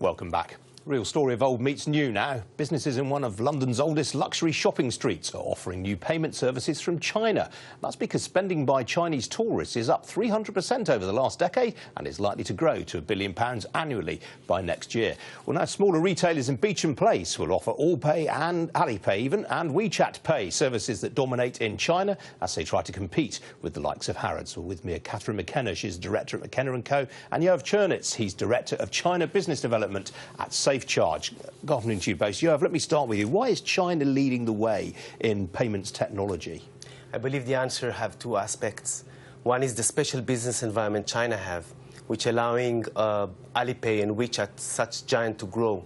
Welcome back. Real story of old meets new now. Businesses in one of London's oldest luxury shopping streets are offering new payment services from China. That's because spending by Chinese tourists is up 300% over the last decade and is likely to grow to £1 billion annually by next year. Well, now smaller retailers in Beauchamp Place will offer Alipay and Alipay even and WeChat Pay, services that dominate in China as they try to compete with the likes of Harrods. Well, with me are Catherine McKenna, she's Director at McKenna & Co, and Yoav Chernitz, he's Director of China Business Development at SafeCharge. Good afternoon to you both. Yoav, let me start with you. Why is China leading the way in payments technology? I believe the answer have two aspects. One is the special business environment China have, which allowing Alipay and WeChat, such giant, to grow,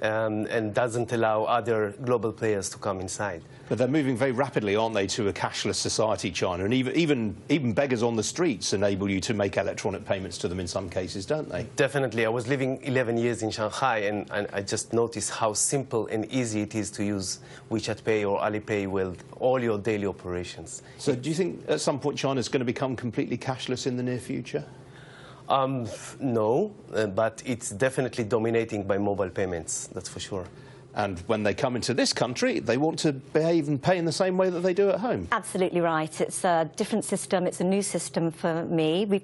and doesn't allow other global players to come inside. But they're moving very rapidly, aren't they, to a cashless society, China? And even beggars on the streets enable you to make electronic payments to them in some cases, don't they? Definitely. I was living 11 years in Shanghai, and I just noticed how simple and easy it is to use WeChat Pay or Alipay with all your daily operations. So do you think at some point China's going to become completely cashless in the near future? No, but it's definitely dominating by mobile payments, that's for sure. And when they come into this country, they want to behave and pay in the same way that they do at home. Absolutely right. It's a different system. It's a new system for me.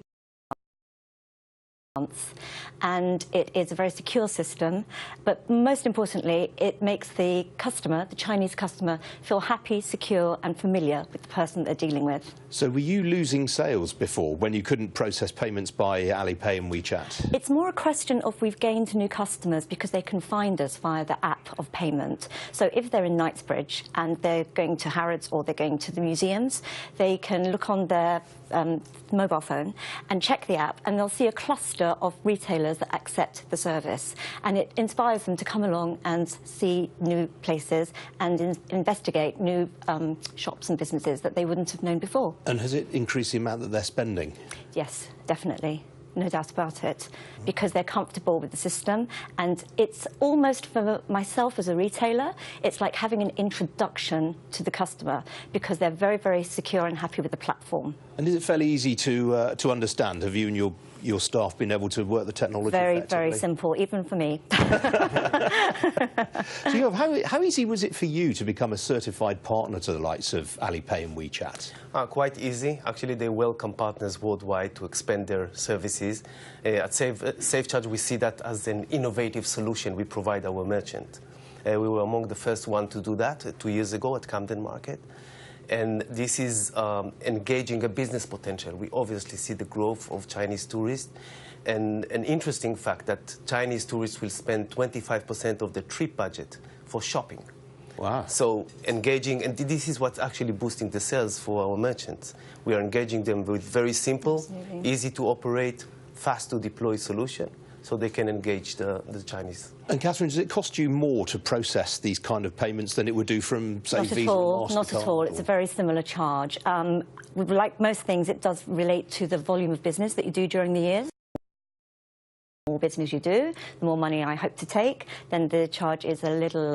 And it is a very secure system, but most importantly, it makes the customer, the Chinese customer, feel happy, secure and familiar with the person they're dealing with. So were you losing sales before when you couldn't process payments by Alipay and WeChat? It's more a question of we've gained new customers because they can find us via the app of payment. So if they're in Knightsbridge and they're going to Harrods or they're going to the museums, they can look on their mobile phone and check the app, and they'll see a cluster of retailers that accept the service, and it inspires them to come along and see new places and investigate new shops and businesses that they wouldn't have known before. And has it increased the amount that they're spending? Yes, definitely. No doubt about it, because they're comfortable with the system, and it's almost, for myself as a retailer, it's like having an introduction to the customer because they're very, very secure and happy with the platform. And is it fairly easy to understand? Have you and your staff been able to work the technology effectively? Very simple, even for me. So, Yoav, how easy was it for you to become a certified partner to the likes of Alipay and WeChat? Quite easy. Actually, they welcome partners worldwide to expand their services. At SafeCharge, we see that as an innovative solution we provide our merchant. We were among the first one to do that 2 years ago at Camden Market. And this is engaging a business potential. We obviously see the growth of Chinese tourists. And an interesting fact that Chinese tourists will spend 25% of their trip budget for shopping. Wow. So engaging, and this is what's actually boosting the sales for our merchants. We are engaging them with very simple, easy to operate, fast to deploy solution, so they can engage the Chinese. And Catherine, does it cost you more to process these kind of payments than it would do from, say, Visa and MasterCard? Not at all. It's a very similar charge. Like most things, it does relate to the volume of business that you do during the year. The more business you do, the more money I hope to take, then the charge is a little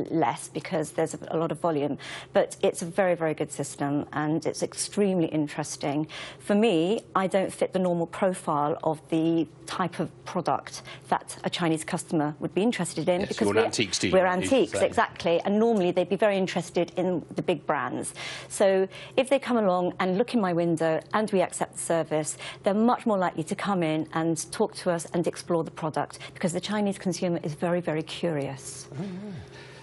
less because there's a lot of volume. But it's a very, very good system, and it's extremely interesting. For me, I don't fit the normal profile of the type of product that a Chinese customer would be interested in. Yes, because we're antiques, we're antiques, exactly. And normally they'd be very interested in the big brands. So if they come along and look in my window and we accept the service, they're much more likely to come in and talk to us and explore the product, because the Chinese consumer is very, very curious.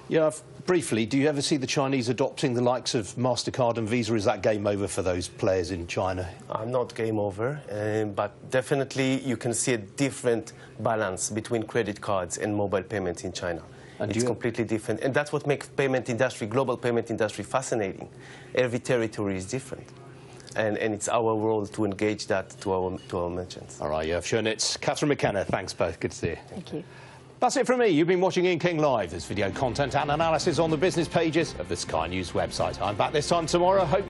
Yeah, briefly, do you ever see the Chinese adopting the likes of MasterCard and Visa? Is that game over for those players in China? Not game over, but definitely you can see a different balance between credit cards and mobile payments in China. And it's completely different, and that's what makes payment industry, global payment industry, fascinating. Every territory is different. And it's our role to engage that to our merchants. All right, Yoav Chernitz, Catherine McKenna, thanks both. Good to see you. Thank you. That's it from me. You've been watching Ian King Live. There's video content and analysis on the business pages of the Sky News website. I'm back this time tomorrow. Hope